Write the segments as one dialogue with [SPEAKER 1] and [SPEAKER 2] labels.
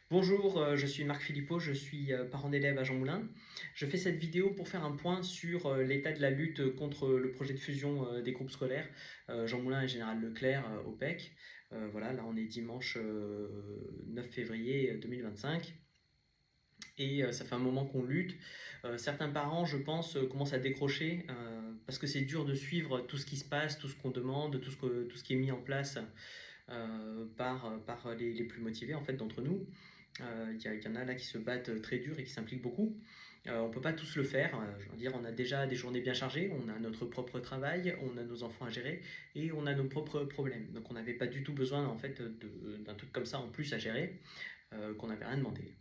[SPEAKER 1] Bonjour, je suis Marc Philippot, je suis parent d'élève à Jean Moulin. Je fais cette vidéo pour faire un point sur l'état de la lutte contre le projet de fusion des groupes scolaires Jean Moulin et Général Leclerc au PEC. Voilà, là on est dimanche 9 février 2025 et ça fait un moment qu'on lutte. Certains parents, je pense, commencent à décrocher parce que c'est dur de suivre tout ce qui se passe, tout ce qu'on demande, tout ce qui est mis en place par les plus motivés en fait d'entre nous. Y en a là qui se battent très dur et qui s'impliquent beaucoup. On ne peut pas tous le faire. Je veux dire, on a déjà des journées bien chargées, on a notre propre travail, on a nos enfants à gérer et on a nos propres problèmes. Donc on n'avait pas du tout besoin en fait d'un truc comme ça en plus à gérer, qu'on n'avait rien demandé.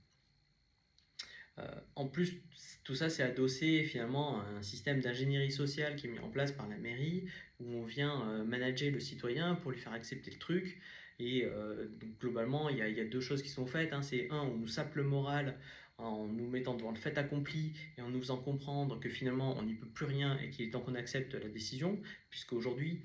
[SPEAKER 1] En plus, tout ça c'est adossé finalement à un système d'ingénierie sociale qui est mis en place par la mairie, où on vient manager le citoyen pour lui faire accepter le truc. Et donc, globalement, il y a deux choses qui sont faites, hein. C'est un, on nous sape le moral en nous mettant devant le fait accompli et en nous faisant comprendre que finalement on n'y peut plus rien et qu'il est temps qu'on accepte la décision, puisque aujourd'hui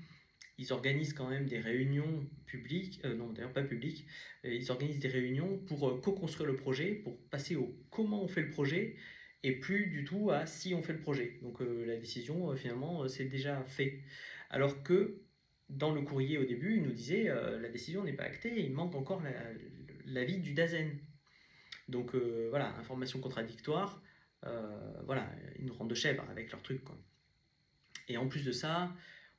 [SPEAKER 1] ils organisent quand même des réunions publiques, non d'ailleurs pas publiques, ils organisent des réunions pour co-construire le projet, pour passer au comment on fait le projet, et plus du tout à si on fait le projet. Donc la décision finalement c'est déjà fait. Alors que dans le courrier au début, il nous disait la décision n'est pas actée, il manque encore l'avis du DAZEN. Donc voilà, information contradictoire, voilà, ils nous rendent de chèvre avec leur truc, quoi. Et en plus de ça,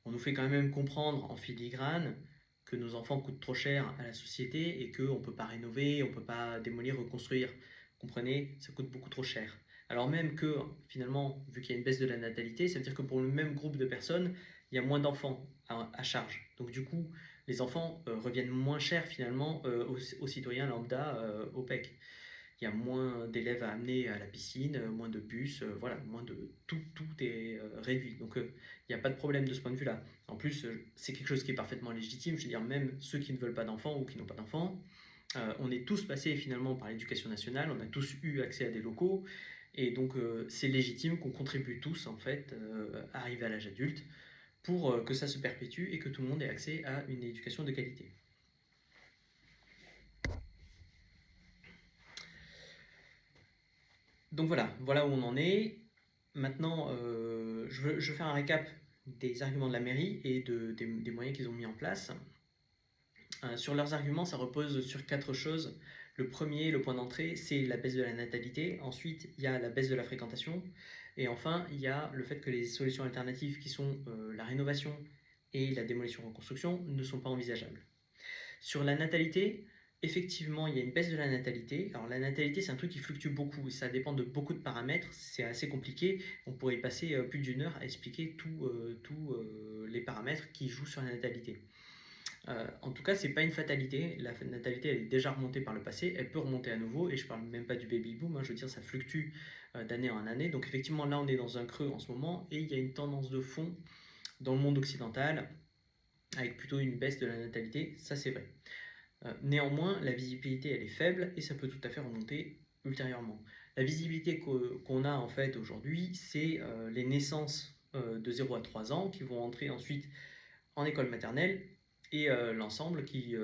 [SPEAKER 1] on nous fait quand même comprendre en filigrane que nos enfants coûtent trop cher à la société et qu'on ne peut pas rénover, on ne peut pas démolir, reconstruire. Vous comprenez, ça coûte beaucoup trop cher. Alors même que finalement, vu qu'il y a une baisse de la natalité, ça veut dire que pour le même groupe de personnes, il y a moins d'enfants à charge. Donc du coup, les enfants reviennent moins cher finalement aux citoyens lambda au PEC. Il y a moins d'élèves à amener à la piscine, moins de bus, voilà, moins de tout est réduit. Donc il n'y a pas de problème de ce point de vue-là. En plus, c'est quelque chose qui est parfaitement légitime. Je veux dire, même ceux qui ne veulent pas d'enfants ou qui n'ont pas d'enfants, on est tous passés finalement par l'éducation nationale, on a tous eu accès à des locaux, et donc c'est légitime qu'on contribue tous en fait à arriver à l'âge adulte pour que ça se perpétue et que tout le monde ait accès à une éducation de qualité. Donc voilà où on en est. Maintenant, je veux faire un récap des arguments de la mairie et des moyens qu'ils ont mis en place. Sur leurs arguments, ça repose sur quatre choses. Le premier, le point d'entrée, c'est la baisse de la natalité. Ensuite, il y a la baisse de la fréquentation. Et enfin, il y a le fait que les solutions alternatives qui sont la rénovation et la démolition-reconstruction ne sont pas envisageables. Sur la natalité, effectivement, il y a une baisse de la natalité. Alors la natalité, c'est un truc qui fluctue beaucoup, ça dépend de beaucoup de paramètres, c'est assez compliqué. On pourrait y passer plus d'une heure à expliquer tous les paramètres qui jouent sur la natalité. En tout cas, c'est pas une fatalité. La natalité, elle est déjà remontée par le passé, elle peut remonter à nouveau, et je parle même pas du baby boom, hein, je veux dire, ça fluctue d'année en année. Donc effectivement, là, on est dans un creux en ce moment, et il y a une tendance de fond dans le monde occidental avec plutôt une baisse de la natalité, ça c'est vrai. Néanmoins, la visibilité elle est faible et ça peut tout à fait remonter ultérieurement. La visibilité qu'on a en fait aujourd'hui, c'est les naissances de 0 à 3 ans qui vont entrer ensuite en école maternelle et l'ensemble qui,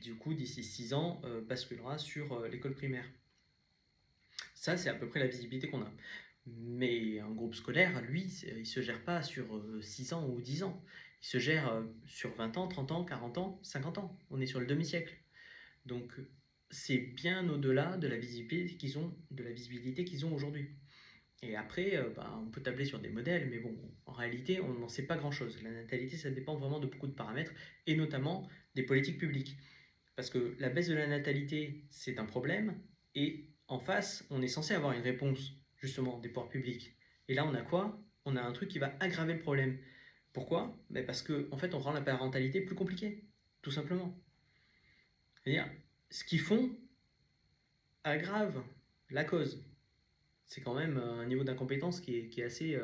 [SPEAKER 1] du coup, d'ici 6 ans, basculera sur l'école primaire. Ça, c'est à peu près la visibilité qu'on a. Mais un groupe scolaire, lui, il ne se gère pas sur 6 ans ou 10 ans. Il se gère sur 20 ans, 30 ans, 40 ans, 50 ans. On est sur le demi-siècle. Donc c'est bien au-delà de la visibilité qu'ils ont aujourd'hui. Et après, on peut tabler sur des modèles, mais bon, en réalité, on n'en sait pas grand-chose. La natalité, ça dépend vraiment de beaucoup de paramètres, et notamment des politiques publiques. Parce que la baisse de la natalité, c'est un problème, et en face, on est censé avoir une réponse, justement, des pouvoirs publics. Et là, on a quoi? On a un truc qui va aggraver le problème. Pourquoi? Parce qu'en en fait, on rend la parentalité plus compliquée, tout simplement. C'est-à-dire, ce qu'ils font aggrave la cause. C'est quand même un niveau d'incompétence qui est assez,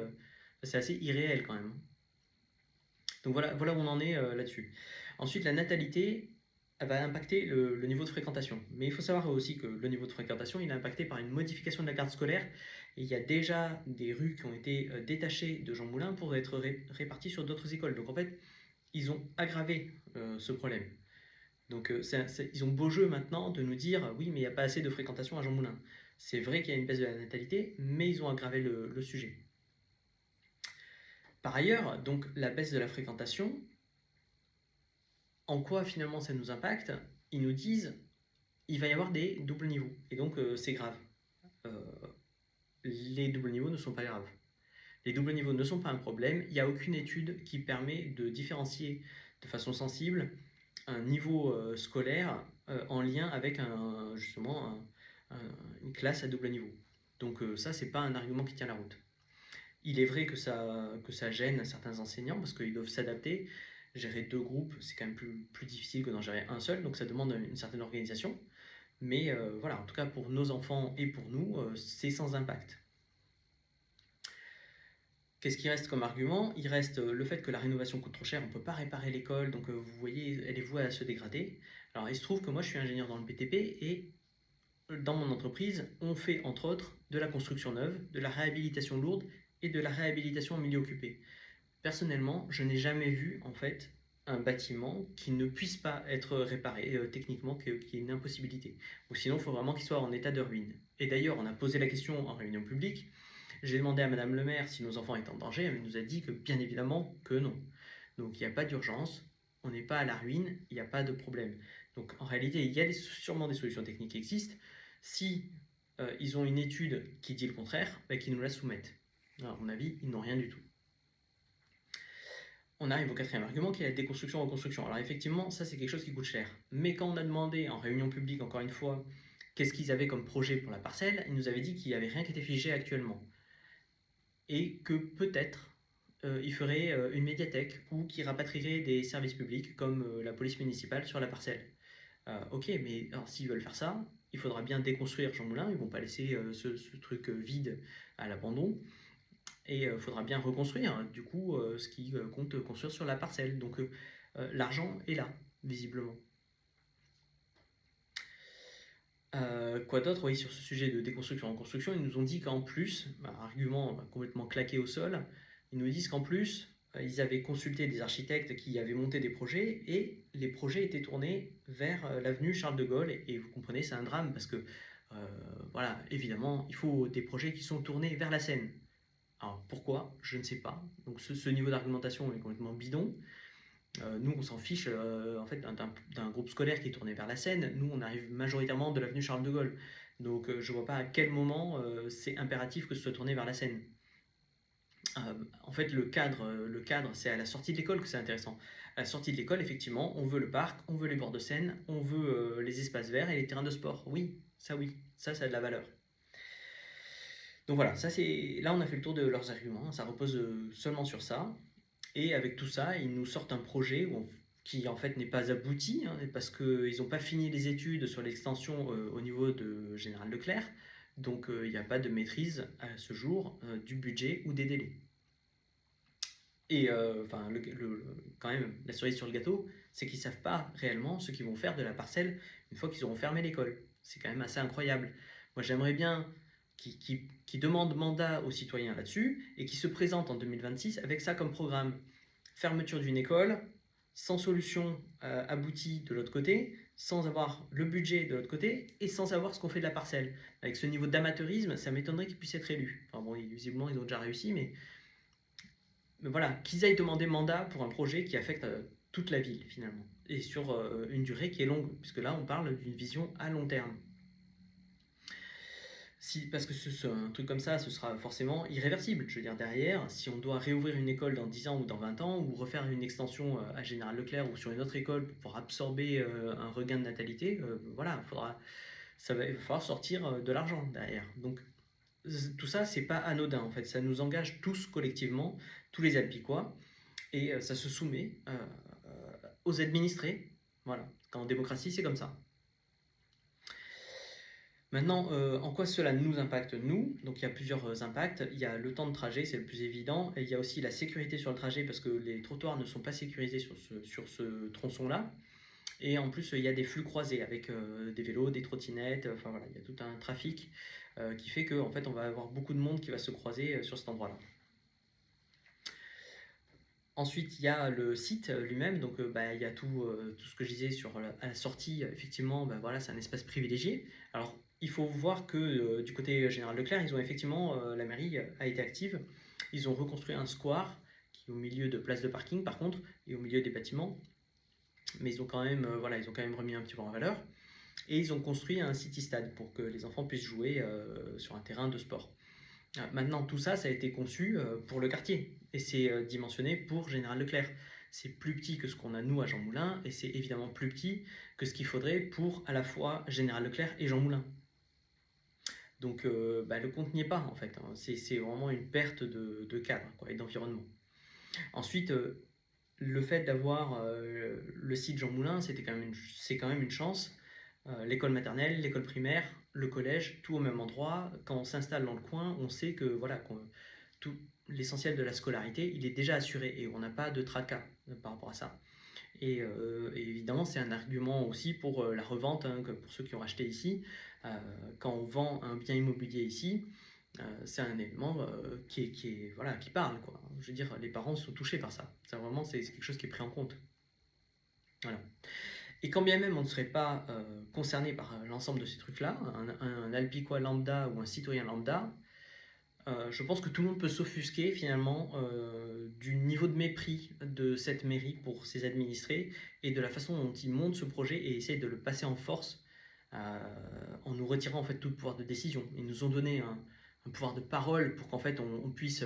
[SPEAKER 1] c'est assez irréel quand même. Donc voilà où on en est là-dessus. Ensuite, la natalité, elle va impacter le niveau de fréquentation. Mais il faut savoir aussi que le niveau de fréquentation, il est impacté par une modification de la carte scolaire. Et il y a déjà des rues qui ont été détachées de Jean Moulin pour être réparties sur d'autres écoles. Donc en fait, ils ont aggravé ce problème. Donc ils ont beau jeu maintenant de nous dire oui, mais il n'y a pas assez de fréquentation à Jean Moulin. C'est vrai qu'il y a une baisse de la natalité, mais ils ont aggravé le sujet. Par ailleurs, donc la baisse de la fréquentation, en quoi finalement ça nous impacte? Ils nous disent il va y avoir des doubles niveaux, et donc c'est grave. Les doubles niveaux ne sont pas graves. Les doubles niveaux ne sont pas un problème, il n'y a aucune étude qui permet de différencier de façon sensible un niveau scolaire en lien avec justement une classe à double niveau. Donc ça, c'est pas un argument qui tient la route. Il est vrai que ça gêne certains enseignants parce qu'ils doivent s'adapter. Gérer 2 groupes, c'est quand même plus difficile que d'en gérer un seul, donc ça demande une certaine organisation. Mais voilà, en tout cas pour nos enfants et pour nous, c'est sans impact. Qu'est-ce qui reste comme argument? Il reste le fait que la rénovation coûte trop cher, on ne peut pas réparer l'école, donc vous voyez, elle est vouée à se dégrader. Alors il se trouve que moi je suis ingénieur dans le BTP et dans mon entreprise, on fait entre autres de la construction neuve, de la réhabilitation lourde et de la réhabilitation en milieu occupé. Personnellement, je n'ai jamais vu en fait un bâtiment qui ne puisse pas être réparé techniquement, qui est une impossibilité. Ou sinon, il faut vraiment qu'il soit en état de ruine. Et d'ailleurs, on a posé la question en réunion publique. J'ai demandé à Madame le maire si nos enfants étaient en danger. Elle nous a dit que bien évidemment que non. Donc il n'y a pas d'urgence, on n'est pas à la ruine, il n'y a pas de problème. Donc en réalité, il y a sûrement des solutions techniques qui existent. Si ils ont une étude qui dit le contraire, qu'ils nous la soumettent. Alors, à mon avis, ils n'ont rien du tout. On arrive au quatrième argument qui est la déconstruction-reconstruction. Alors effectivement, ça c'est quelque chose qui coûte cher. Mais quand on a demandé en réunion publique, encore une fois, qu'est-ce qu'ils avaient comme projet pour la parcelle, ils nous avaient dit qu'il n'y avait rien qui était figé actuellement. Et que peut-être ils feraient une médiathèque ou qu'ils rapatrieraient des services publics comme la police municipale sur la parcelle. Ok, mais s'ils veulent faire ça, il faudra bien déconstruire Jean Moulin, ils ne vont pas laisser ce truc vide à l'abandon. Et il faudra bien reconstruire, du coup, ce qui compte construire sur la parcelle. Donc l'argent est là, visiblement. Quoi d'autre? Oui, sur ce sujet de déconstruction en construction, ils nous ont dit qu'en plus, argument complètement claqué au sol, ils nous disent qu'en plus, ils avaient consulté des architectes qui avaient monté des projets et les projets étaient tournés vers l'avenue Charles de Gaulle. Et vous comprenez, c'est un drame parce que, voilà, évidemment, il faut des projets qui sont tournés vers la Seine. Alors pourquoi? Je ne sais pas. Donc ce niveau d'argumentation est complètement bidon. Nous, on s'en fiche en fait d'un groupe scolaire qui est tourné vers la Seine. Nous, on arrive majoritairement de l'avenue Charles de Gaulle. Donc je ne vois pas à quel moment c'est impératif que ce soit tourné vers la Seine. En fait, le cadre, c'est à la sortie de l'école que c'est intéressant. À la sortie de l'école, effectivement, on veut le parc, on veut les bords de Seine, on veut les espaces verts et les terrains de sport. Oui, ça a de la valeur. Donc voilà, là on a fait le tour de leurs arguments, ça repose seulement sur ça. Et avec tout ça, ils nous sortent un projet qui en fait n'est pas abouti, parce qu'ils n'ont pas fini les études sur l'extension au niveau de Général Leclerc. Donc il n'y a pas de maîtrise à ce jour du budget ou des délais. Et quand même, la cerise sur le gâteau, c'est qu'ils ne savent pas réellement ce qu'ils vont faire de la parcelle une fois qu'ils auront fermé l'école. C'est quand même assez incroyable. Moi, j'aimerais bien qu'ils demandent mandat aux citoyens là-dessus et qu'ils se présentent en 2026 avec ça comme programme. Fermeture d'une école, sans solution aboutie de l'autre côté, sans avoir le budget de l'autre côté et sans savoir ce qu'on fait de la parcelle. Avec ce niveau d'amateurisme, ça m'étonnerait qu'ils puissent être élus. Enfin bon, visiblement, ils ont déjà réussi, mais voilà, qu'ils aillent demander mandat pour un projet qui affecte toute la ville finalement, et sur une durée qui est longue, puisque là on parle d'une vision à long terme. Parce que un truc comme ça, ce sera forcément irréversible. Je veux dire, derrière, si on doit réouvrir une école dans 10 ans ou dans 20 ans, ou refaire une extension à Général Leclerc ou sur une autre école pour absorber un regain de natalité, voilà, il va falloir sortir de l'argent derrière. Donc tout ça, c'est pas anodin en fait, ça nous engage tous collectivement, tous les Alpicois, et ça se soumet aux administrés. Voilà, en démocratie, c'est comme ça. Maintenant, en quoi cela nous impacte, nous? Donc il y a plusieurs impacts. Il y a le temps de trajet, c'est le plus évident. Et il y a aussi la sécurité sur le trajet parce que les trottoirs ne sont pas sécurisés sur ce tronçon-là. Et en plus, il y a des flux croisés avec des vélos, des trottinettes. Enfin voilà, il y a tout un trafic qui fait qu'en fait, on va avoir beaucoup de monde qui va se croiser sur cet endroit-là. Ensuite, il y a le site lui-même, donc il y a tout ce que je disais sur à la sortie, effectivement, voilà, c'est un espace privilégié. Alors, il faut voir que du côté Général Leclerc, ils ont effectivement, la mairie a été active. Ils ont reconstruit un square qui est au milieu de places de parking, par contre, et au milieu des bâtiments. Mais ils ont quand même, voilà, ils ont quand même remis un petit peu en valeur. Et ils ont construit un city stade pour que les enfants puissent jouer sur un terrain de sport. Maintenant, tout ça, ça a été conçu pour le quartier et c'est dimensionné pour Général Leclerc. C'est plus petit que ce qu'on a nous à Jean Moulin et c'est évidemment plus petit que ce qu'il faudrait pour à la fois Général Leclerc et Jean Moulin. Donc le compte n'y est pas en fait, hein. C'est vraiment une perte de cadre quoi, et d'environnement. Ensuite, le fait d'avoir le site Jean Moulin, c'est quand même une chance. L'école maternelle, l'école primaire, le collège, tout au même endroit. Quand on s'installe dans le coin, on sait que voilà, tout l'essentiel de la scolarité, il est déjà assuré et on n'a pas de tracas par rapport à ça. Et évidemment, c'est un argument aussi pour la revente, hein, pour ceux qui ont acheté ici. Quand on vend un bien immobilier ici, c'est un élément voilà, qui parle, quoi. Je veux dire, les parents sont touchés par ça. C'est quelque chose qui est pris en compte. Voilà. Et quand bien même on ne serait pas concerné par l'ensemble de ces trucs-là, un alpicois lambda ou un citoyen lambda, je pense que tout le monde peut s'offusquer finalement du niveau de mépris de cette mairie pour ses administrés et de la façon dont ils montent ce projet et essayent de le passer en force en nous retirant en fait tout le pouvoir de décision. Ils nous ont donné un pouvoir de parole pour qu'en fait on puisse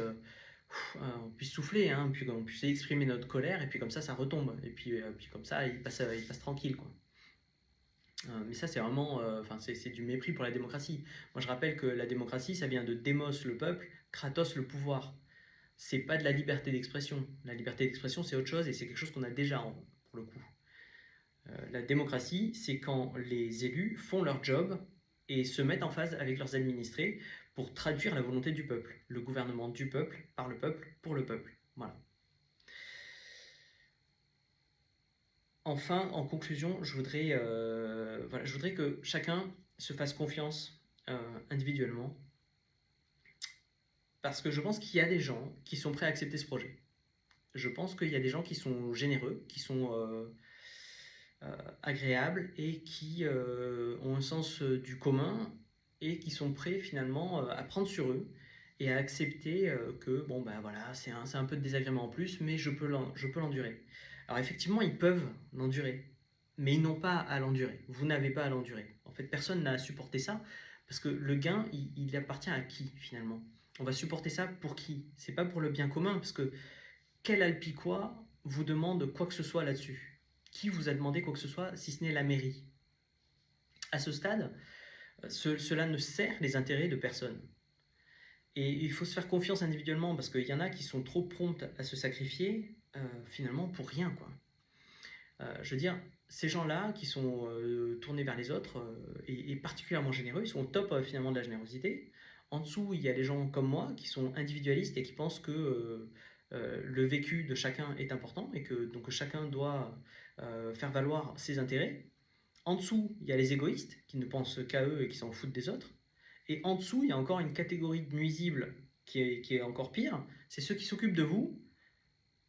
[SPEAKER 1] souffler, hein, puis qu'on puisse exprimer notre colère, et puis comme ça retombe, et puis comme ça il passe tranquille, quoi. Mais ça c'est vraiment, c'est du mépris pour la démocratie. Moi je rappelle que la démocratie ça vient de démos le peuple, kratos le pouvoir. C'est pas de la liberté d'expression. La liberté d'expression c'est autre chose et c'est quelque chose qu'on a déjà pour le coup. La démocratie c'est quand les élus font leur job et se mettent en phase avec leurs administrés pour traduire la volonté du peuple. Le gouvernement du peuple, par le peuple, pour le peuple. Voilà. Enfin, en conclusion, je voudrais que chacun se fasse confiance individuellement, parce que je pense qu'il y a des gens qui sont prêts à accepter ce projet. Je pense qu'il y a des gens qui sont généreux, qui sont agréables et qui ont un sens du commun et qui sont prêts finalement à prendre sur eux et à accepter que bon voilà, c'est un peu de désagrément en plus, mais je peux l'endurer. Alors effectivement, ils peuvent l'endurer, mais ils n'ont pas à l'endurer. Vous n'avez pas à l'endurer. En fait, personne n'a à supporter ça parce que le gain, il appartient à qui finalement? On va supporter ça pour qui? C'est pas pour le bien commun, parce que quel alpicois vous demande quoi que ce soit là-dessus? Qui vous a demandé quoi que ce soit si ce n'est la mairie? À ce stade, cela ne sert les intérêts de personne. Et il faut se faire confiance individuellement parce qu'il y en a qui sont trop promptes à se sacrifier finalement pour rien, quoi. Je veux dire, ces gens-là qui sont tournés vers les autres et particulièrement généreux, ils sont au top finalement de la générosité. En dessous, il y a des gens comme moi qui sont individualistes et qui pensent que le vécu de chacun est important et que donc chacun doit faire valoir ses intérêts. En dessous, il y a les égoïstes qui ne pensent qu'à eux et qui s'en foutent des autres. Et en dessous, il y a encore une catégorie de nuisibles qui est encore pire, c'est ceux qui s'occupent de vous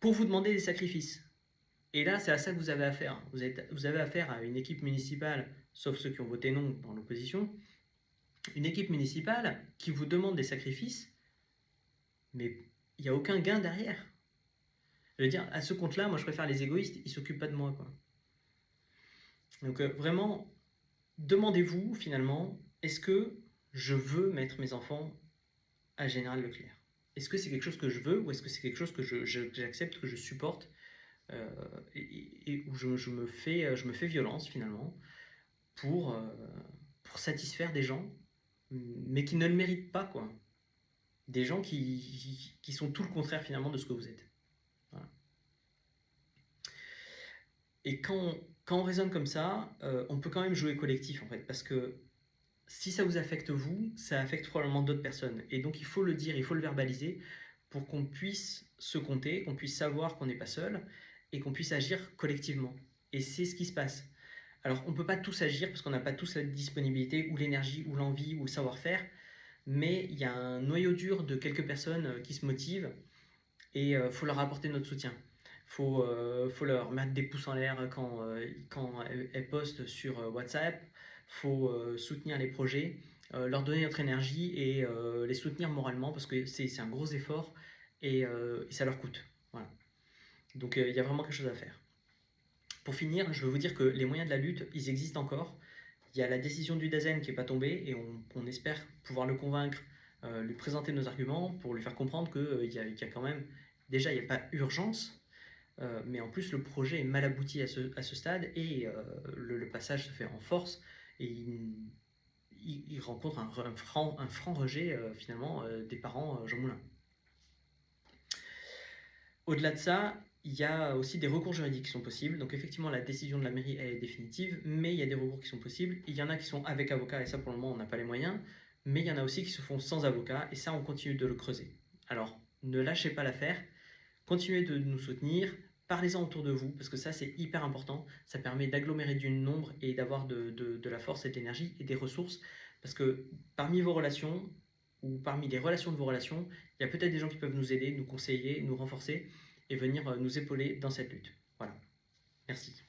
[SPEAKER 1] pour vous demander des sacrifices. Et là, c'est à ça que vous avez affaire. Vous avez affaire à une équipe municipale, sauf ceux qui ont voté non dans l'opposition, une équipe municipale qui vous demande des sacrifices, mais il n'y a aucun gain derrière. Je veux dire, à ce compte-là, moi je préfère les égoïstes, ils ne s'occupent pas de moi, quoi. Donc vraiment, demandez-vous finalement, est-ce que je veux mettre mes enfants à Général Leclerc? Est-ce que c'est quelque chose que je veux ou est-ce que c'est quelque chose que j'accepte, que je supporte et où je me fais violence finalement pour, pour satisfaire des gens, mais qui ne le méritent pas, quoi. Des gens qui sont tout le contraire finalement de ce que vous êtes. Voilà. Et quand on raisonne comme ça, on peut quand même jouer collectif en fait, parce que si ça vous affecte vous, ça affecte probablement d'autres personnes. Et donc il faut le dire, il faut le verbaliser pour qu'on puisse se compter, qu'on puisse savoir qu'on n'est pas seul et qu'on puisse agir collectivement. Et c'est ce qui se passe. Alors on ne peut pas tous agir parce qu'on n'a pas tous la disponibilité ou l'énergie ou l'envie ou le savoir-faire, mais il y a un noyau dur de quelques personnes qui se motivent et il faut leur apporter notre soutien. faut leur mettre des pouces en l'air quand elles postent sur WhatsApp, faut soutenir les projets, leur donner notre énergie et les soutenir moralement parce que c'est un gros effort et ça leur coûte. Voilà. Donc il y a vraiment quelque chose à faire. Pour finir, je veux vous dire que les moyens de la lutte, ils existent encore. Il y a la décision du Dazen qui n'est pas tombée et on espère pouvoir le convaincre, lui présenter nos arguments pour lui faire comprendre qu'il y a quand même, déjà, il n'y a pas urgence, mais en plus, le projet est mal abouti à ce stade et le passage se fait en force et il rencontre un franc rejet finalement des parents Jean Moulin. Au-delà de ça, il y a aussi des recours juridiques qui sont possibles. Donc effectivement, la décision de la mairie elle est définitive, mais il y a des recours qui sont possibles. Il y en a qui sont avec avocat, et ça pour le moment on n'a pas les moyens. Mais il y en a aussi qui se font sans avocat, et ça on continue de le creuser. Alors ne lâchez pas l'affaire, continuez de nous soutenir, parlez-en autour de vous, parce que ça c'est hyper important. Ça permet d'agglomérer du nombre et d'avoir de la force et de l'énergie et des ressources. Parce que parmi vos relations, ou parmi les relations de vos relations, il y a peut-être des gens qui peuvent nous aider, nous conseiller, nous renforcer et venir nous épauler dans cette lutte. Voilà. Merci.